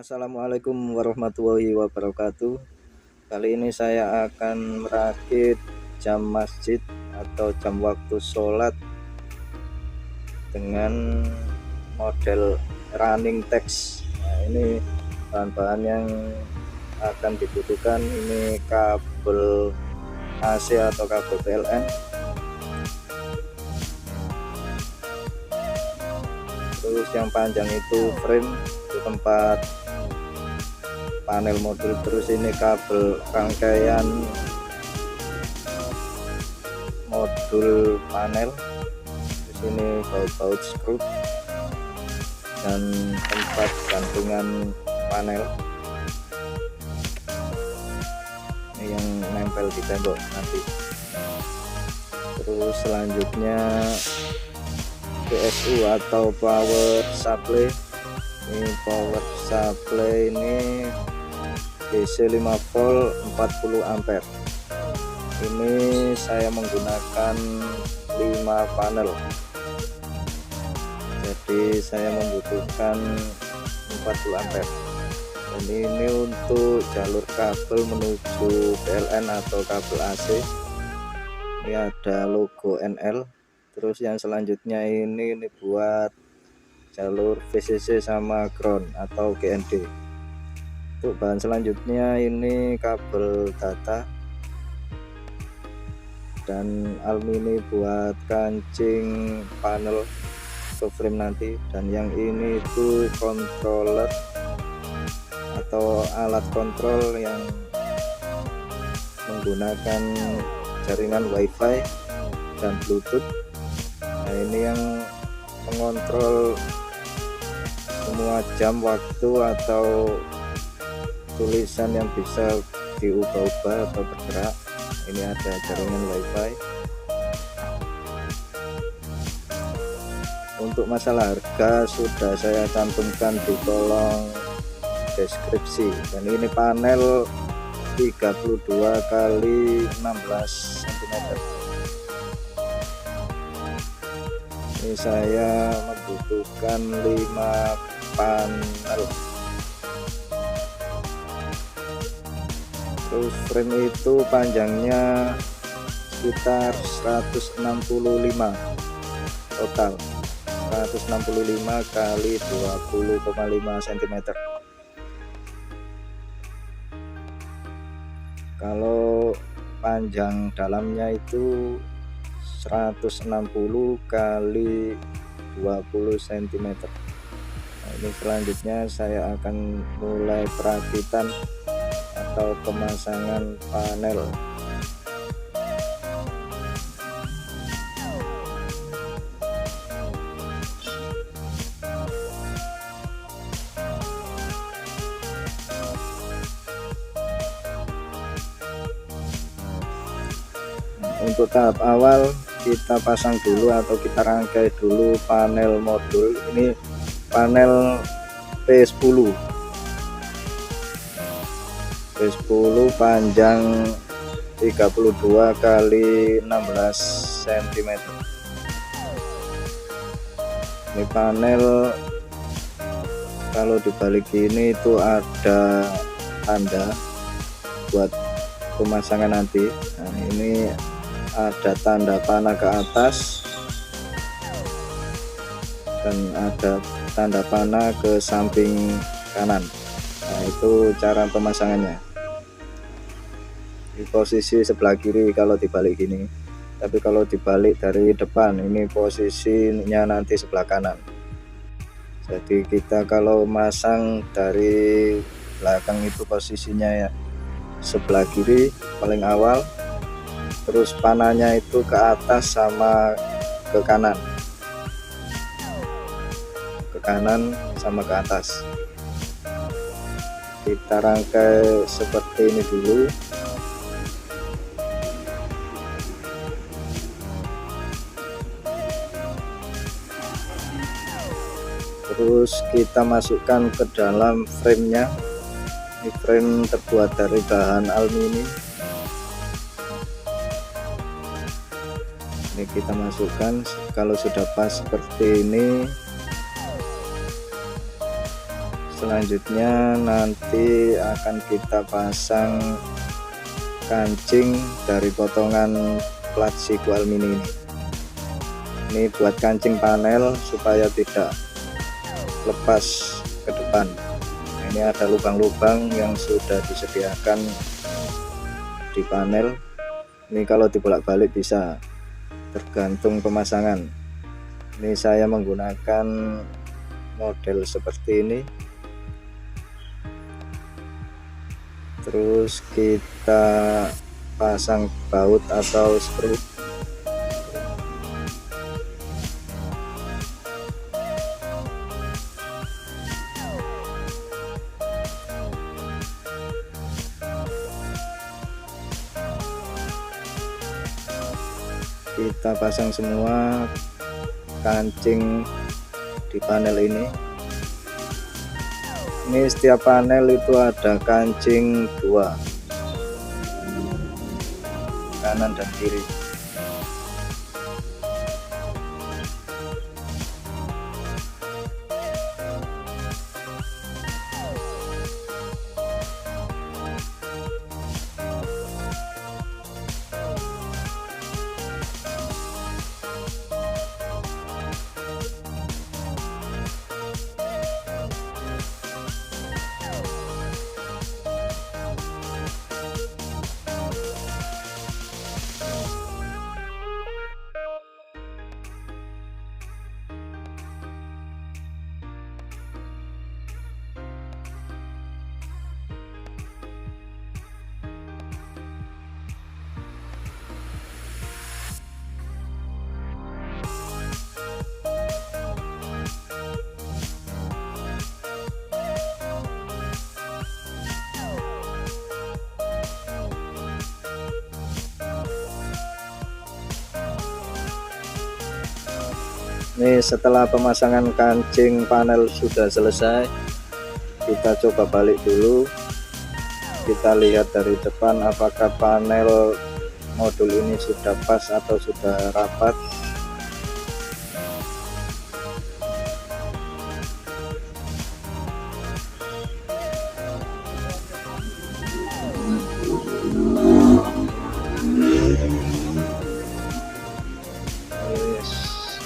Assalamualaikum warahmatullahi wabarakatuh. Kali ini saya akan merakit jam masjid atau jam waktu sholat dengan model running text. Nah, ini bahan-bahan yang akan dibutuhkan, ini kabel AC atau kabel PLN, terus yang panjang itu frame untuk tempat panel modul, terus ini kabel rangkaian modul panel, di sini baut-baut skrup dan tempat gantungan panel ini yang nempel di tembok nanti. Terus selanjutnya PSU atau power supply. Ini power supply ini DC 5 volt 40 ampere. Ini saya menggunakan 5 panel, jadi saya membutuhkan 40 ampere. Dan ini untuk jalur kabel menuju PLN atau kabel AC, ini ada logo NL. Terus yang selanjutnya ini buat jalur VCC sama ground atau GND. Untuk bahan selanjutnya ini kabel data dan alumini buat kancing panel ke frame nanti. Dan yang ini itu controller atau alat kontrol yang menggunakan jaringan WiFi dan Bluetooth. Nah, ini yang mengontrol semua jam waktu atau tulisan yang bisa diubah-ubah atau bergerak. Ini ada jaringan WiFi. Untuk masalah harga sudah saya cantumkan di kolom deskripsi. Dan ini panel 32 kali 16 cm. Ini saya membutuhkan 5 panel. Terus frame itu panjangnya sekitar 165 total, 165 kali 20,5 cm. Kalau panjang dalamnya itu 160 kali 20 cm. Nah, ini selanjutnya saya akan mulai perakitan atau pemasangan panel. Untuk tahap awal kita pasang dulu atau kita rangkai dulu panel modul. Ini panel P10 panjang 32 kali 16 cm. Ini panel kalau dibalik ini itu ada tanda buat pemasangan nanti. Nah, ini ada tanda panah ke atas dan ada tanda panah ke samping kanan. Nah, itu cara pemasangannya. Di posisi sebelah kiri kalau dibalik gini, tapi kalau dibalik dari depan ini posisinya nanti sebelah kanan. Jadi kita kalau masang dari belakang itu posisinya ya sebelah kiri paling awal, terus panahnya itu ke atas sama ke kanan sama ke atas. Kita rangkai seperti ini dulu. Terus kita masukkan ke dalam framenya. Ini frame terbuat dari bahan alumini. Ini kita masukkan. Kalau sudah pas seperti ini, Selanjutnya nanti akan kita pasang kancing dari potongan plat Siku Alumini ini buat kancing panel supaya tidak lepas ke depan. Ini ada lubang-lubang yang sudah disediakan di panel. Ini kalau dibolak-balik bisa, tergantung pemasangan. Ini saya menggunakan model seperti ini. Terus kita pasang baut atau skru. Kita pasang semua kancing di panel ini. Ini setiap panel itu ada kancing 2, kanan dan kiri. Ini setelah pemasangan kancing panel sudah selesai, kita coba balik dulu. Kita lihat dari depan apakah panel modul ini sudah pas atau sudah rapat.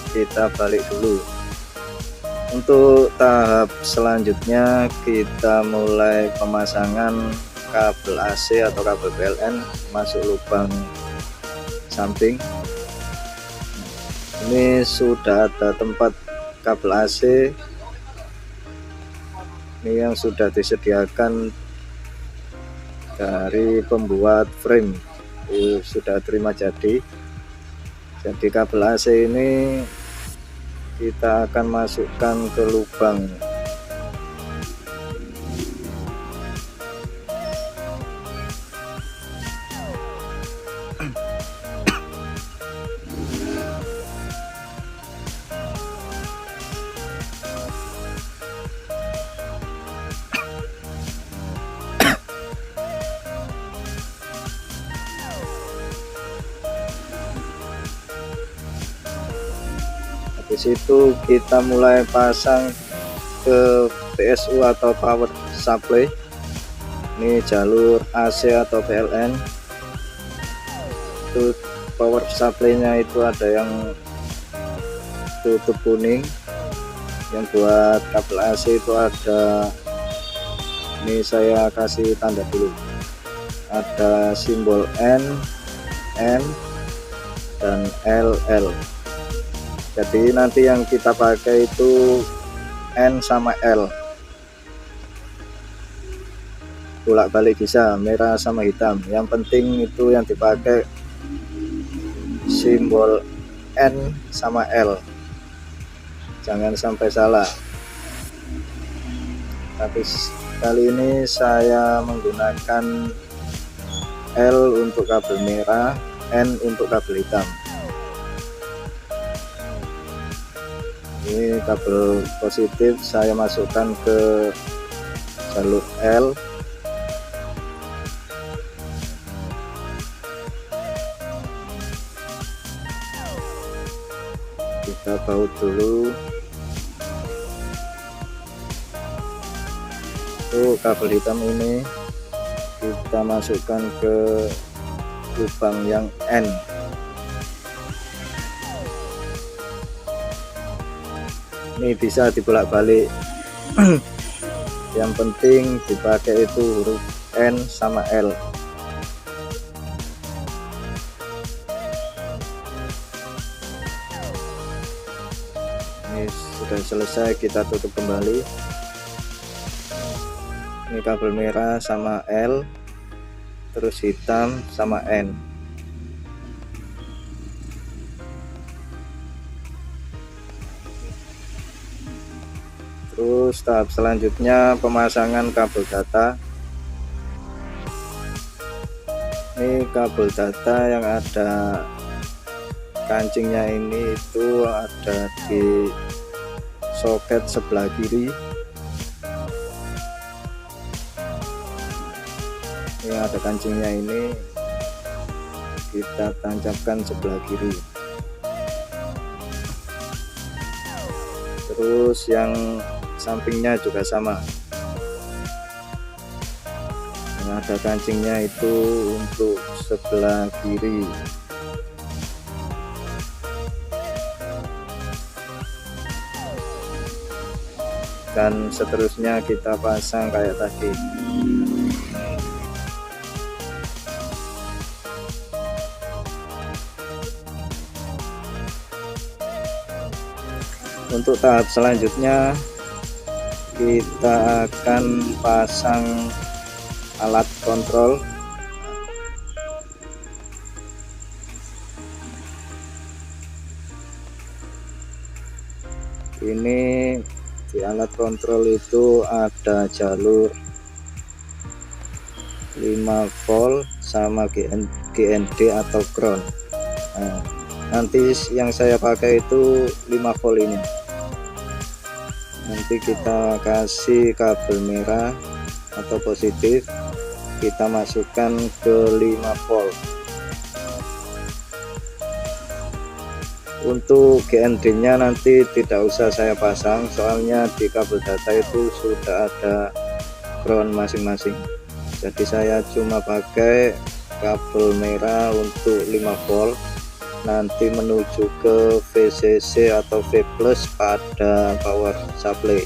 Kita balik dulu. Untuk tahap selanjutnya kita mulai pemasangan kabel AC atau kabel PLN masuk lubang samping. Ini sudah ada tempat kabel AC ini yang sudah disediakan dari pembuat frame, sudah terima jadi kabel AC ini kita akan masukkan ke lubang di situ kita mulai pasang ke PSU atau power supply. Ini jalur AC atau PLN. Itu power supply-nya itu ada yang tutup kuning, yang buat kabel AC itu ada, ini saya kasih tanda dulu, ada simbol N, M, dan LL. Jadi nanti yang kita pakai itu N sama L, bolak-balik bisa, merah sama hitam. Yang penting itu yang dipakai simbol N sama L, jangan sampai salah. Tapi kali ini saya menggunakan L untuk kabel merah, N untuk kabel hitam. Ini kabel positif saya masukkan ke jalur L. Kita baut dulu. Untuk kabel hitam ini kita masukkan ke lubang yang N. Ini bisa dibolak-balik. Yang penting dipakai itu huruf N sama L. Ini sudah selesai, kita tutup kembali. Ini kabel merah sama L, terus hitam sama N. Terus tahap selanjutnya pemasangan kabel data. Ini kabel data yang ada kancingnya ini itu ada di soket sebelah kiri. Yang ada kancingnya ini kita tancapkan sebelah kiri. Terus yang sampingnya juga sama, yang ada kancingnya itu untuk sebelah kiri. Dan seterusnya kita pasang kayak tadi. Untuk tahap selanjutnya kita akan pasang alat kontrol. Ini di alat kontrol itu ada jalur 5 volt sama GND atau ground. Nah, nanti yang saya pakai itu 5 volt ini. Nanti kita kasih kabel merah atau positif, kita masukkan ke 5 volt. Untuk GND nya nanti tidak usah saya pasang, soalnya di kabel data itu sudah ada ground masing-masing. Jadi saya cuma pakai kabel merah untuk 5 volt, nanti menuju ke VCC atau V+ pada power supply.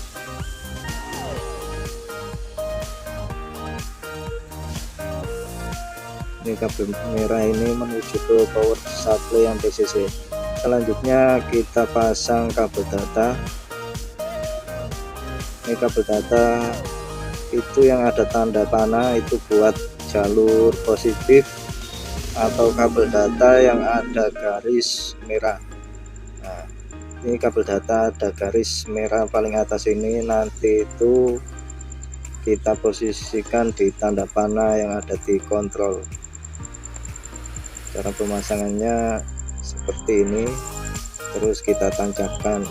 Ini kabel merah ini menuju ke power supply yang VCC. Selanjutnya kita pasang kabel data. Ini kabel data itu yang ada tanda panah itu buat jalur positif atau kabel data yang ada garis merah. Nah, ini kabel data ada garis merah paling atas ini, nanti itu kita posisikan di tanda panah yang ada di kontrol. Cara pemasangannya seperti ini, terus kita tancapkan.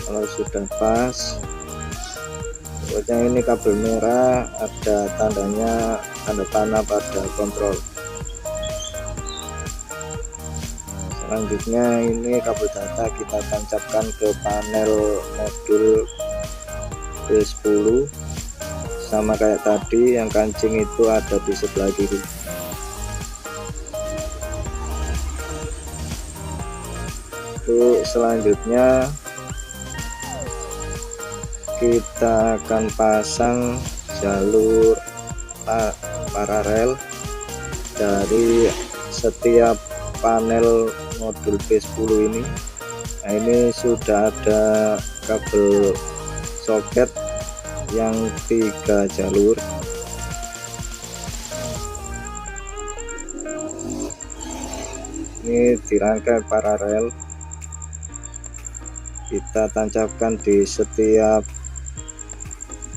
Kalau sudah pas, pokoknya ini kabel merah ada tandanya tanda panah pada kontrol. Selanjutnya ini kabel data kita tancapkan ke panel modul B10, sama kayak tadi yang kancing itu ada di sebelah kiri. Untuk selanjutnya kita akan pasang jalur paralel dari setiap panel modul B10 ini. Nah, ini sudah ada kabel soket yang 3 jalur. Ini dirangkai paralel, kita tancapkan di setiap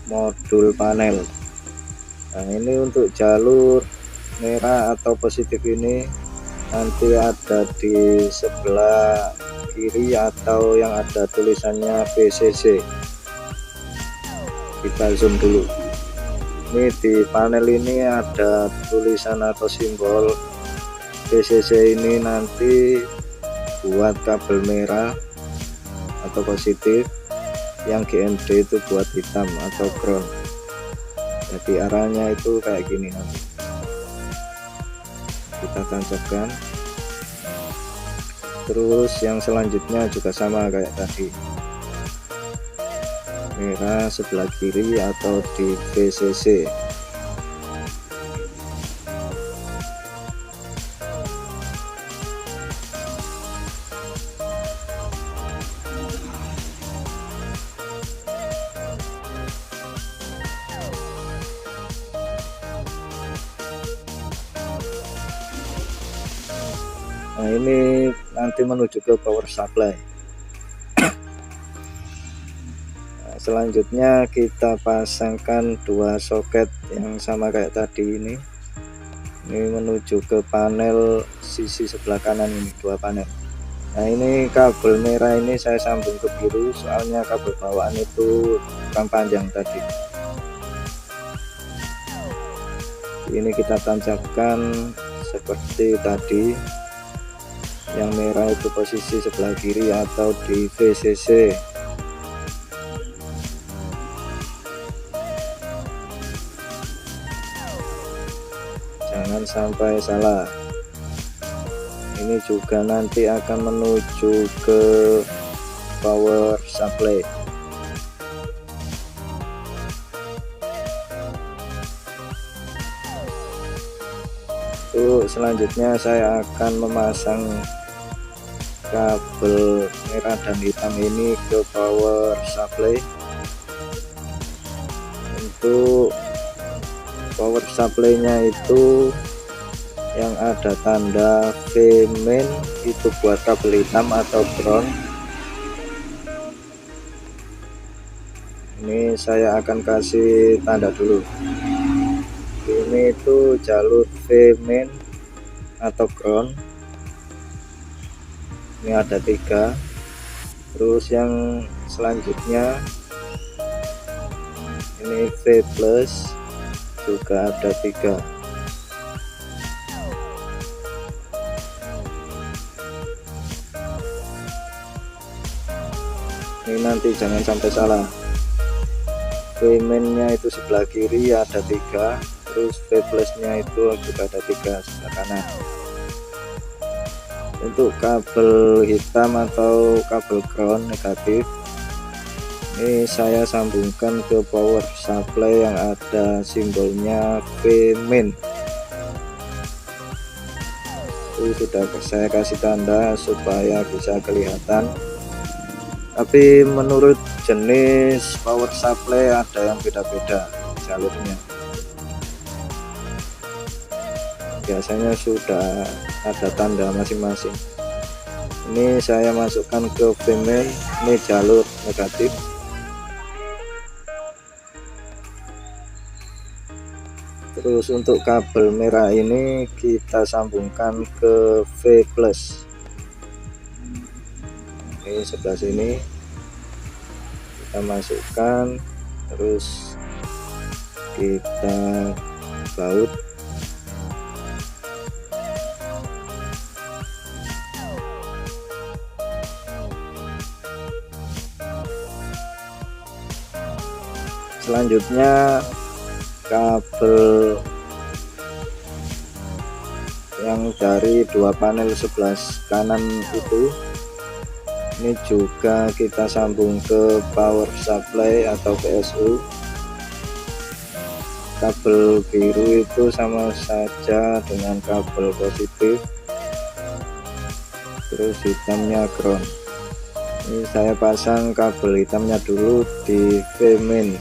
modul panel. Nah, ini untuk jalur merah atau positif ini nanti ada di sebelah kiri atau yang ada tulisannya VCC. Kita zoom dulu. Ini di panel ini ada tulisan atau simbol VCC, ini nanti buat kabel merah atau positif, yang GND itu buat hitam atau ground. Jadi arahnya itu kayak gini, nanti kita tancapkan. Terus yang selanjutnya juga sama kayak tadi, merah sebelah kiri atau di VCC. Nah, ini nanti menuju ke power supply. Nah, selanjutnya kita pasangkan dua soket yang sama kayak tadi ini menuju ke panel sisi sebelah kanan ini, dua panel. Nah, ini kabel merah ini saya sambung ke biru, soalnya kabel bawaan itu kurang panjang tadi. Ini kita tancapkan seperti tadi, yang merah itu posisi sebelah kiri atau di VCC. Jangan sampai salah. Ini juga nanti akan menuju ke power supply. Selanjutnya saya akan memasang kabel merah dan hitam ini ke power supply. Untuk power supply-nya itu yang ada tanda V main itu buat kabel hitam atau ground. Ini saya akan kasih tanda dulu. Ini itu jalur V main atau ground. Ini ada 3. Terus yang selanjutnya ini V plus juga ada 3. Ini nanti jangan sampai salah, V main nya itu sebelah kiri ada 3, terus V plus nya itu juga ada 3 sebelah kanan. Untuk kabel hitam atau kabel ground negatif, ini saya sambungkan ke power supply yang ada simbolnya V main. Itu sudah saya kasih tanda supaya bisa kelihatan. Tapi menurut jenis power supply ada yang beda-beda jalurnya. Biasanya sudah ada tanda masing-masing. Ini saya masukkan ke V main, ini jalur negatif. Terus untuk kabel merah ini kita sambungkan ke V plus. Ini sebelah sini kita masukkan, terus kita baut. Selanjutnya kabel yang dari 2 panel sebelah kanan itu, ini juga kita sambung ke power supply atau PSU. Kabel biru itu sama saja dengan kabel positif, terus hitamnya ground. Ini saya pasang kabel hitamnya dulu di V main.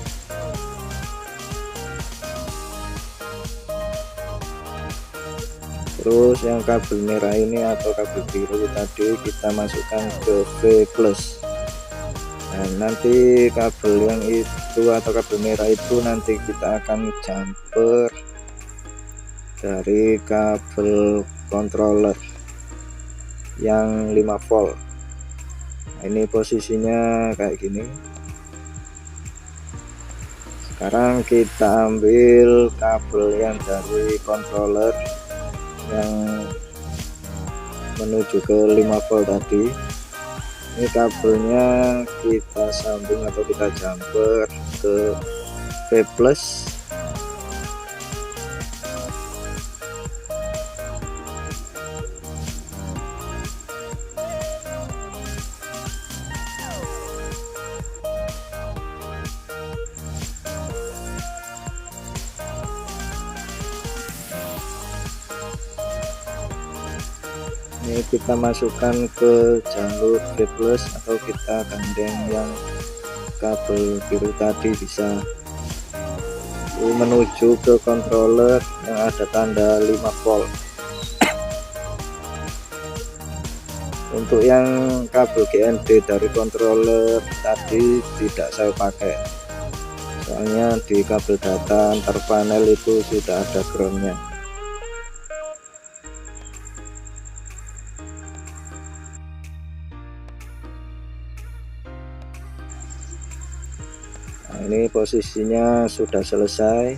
Terus yang kabel merah ini atau kabel biru tadi kita masukkan ke V plus. Dan nanti kabel yang itu atau kabel merah itu nanti kita akan jumper dari kabel controller yang 5 volt. Nah, ini posisinya kayak gini. Sekarang kita ambil kabel yang dari controller yang menuju ke 5 volt tadi, Ini kabelnya kita sambung atau kita jumper ke V plus. Ini kita masukkan ke jalur V plus atau kita gandeng yang kabel biru tadi bisa. Menuju ke controller yang ada tanda 5 volt. Untuk yang kabel GND dari controller tadi tidak saya pakai, soalnya di kabel data antar panel itu sudah ada groundnya. Nah, ini posisinya sudah selesai.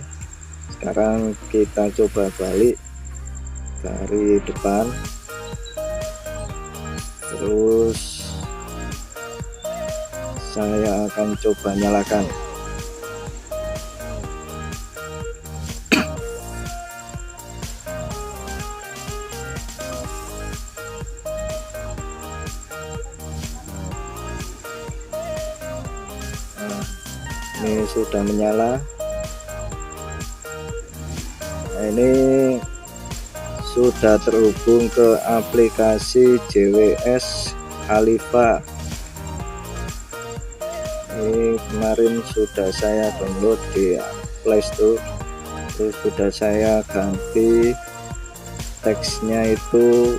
Sekarang kita coba balik dari depan, terus saya akan coba nyalakan. Ini sudah menyala. Nah, ini sudah terhubung ke aplikasi JWS Khalifa. Ini kemarin sudah saya download di Play Store, terus sudah saya ganti teksnya itu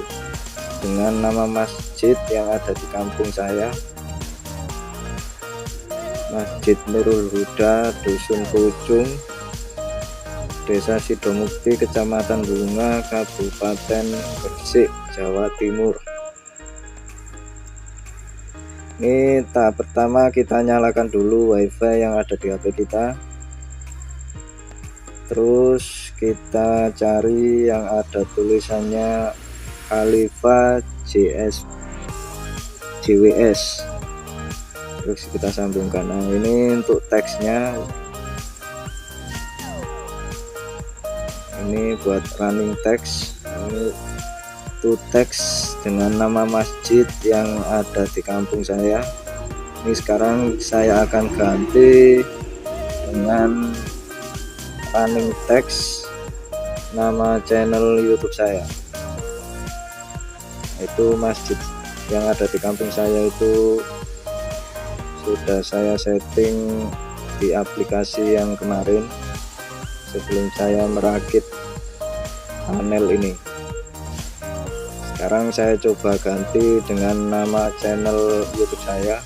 dengan nama masjid yang ada di kampung saya, Masjid Nurul Huda, Dusun Pucung, Desa Sidomukti, Kecamatan Bunga, Kabupaten Gresik, Jawa Timur. Ini tahap pertama, kita nyalakan dulu WiFi yang ada di HP kita. Terus kita cari yang ada tulisannya Khalifa JWS. Terus kita sambungkan. Nah, ini untuk teksnya, ini buat running text. Ini to teks dengan nama masjid yang ada di kampung saya. Ini sekarang saya akan ganti dengan running text nama channel YouTube saya. Itu masjid yang ada di kampung saya itu sudah saya setting di aplikasi yang kemarin sebelum saya merakit panel ini. Sekarang saya coba ganti dengan nama channel YouTube saya,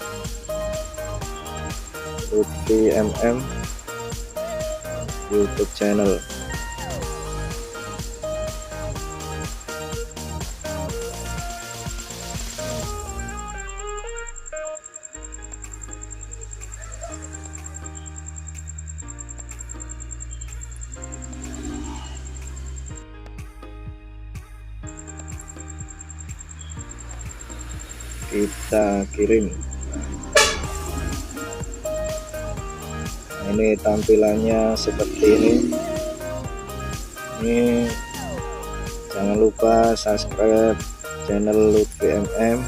Lutfi MM YouTube channel. Kita kirim. Nah, ini tampilannya seperti ini. Ini jangan lupa subscribe channel Lutfi MM.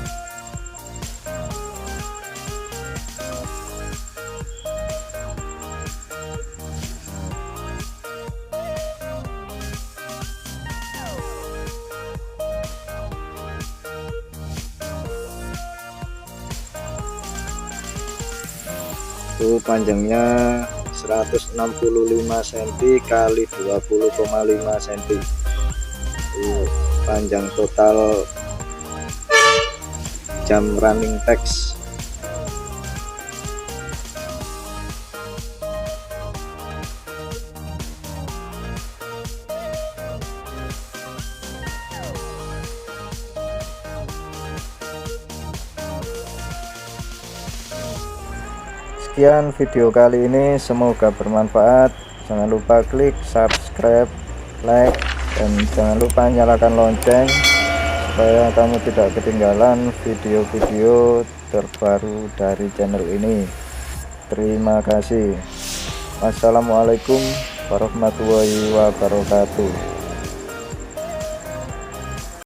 Itu panjangnya 165 cm kali 20,5 cm. Itu panjang total jam running text. Sekian video kali ini, semoga bermanfaat. Jangan lupa klik subscribe, like, dan jangan lupa nyalakan lonceng supaya kamu tidak ketinggalan video-video terbaru dari channel ini. Terima kasih. Wassalamualaikum warahmatullahi wabarakatuh.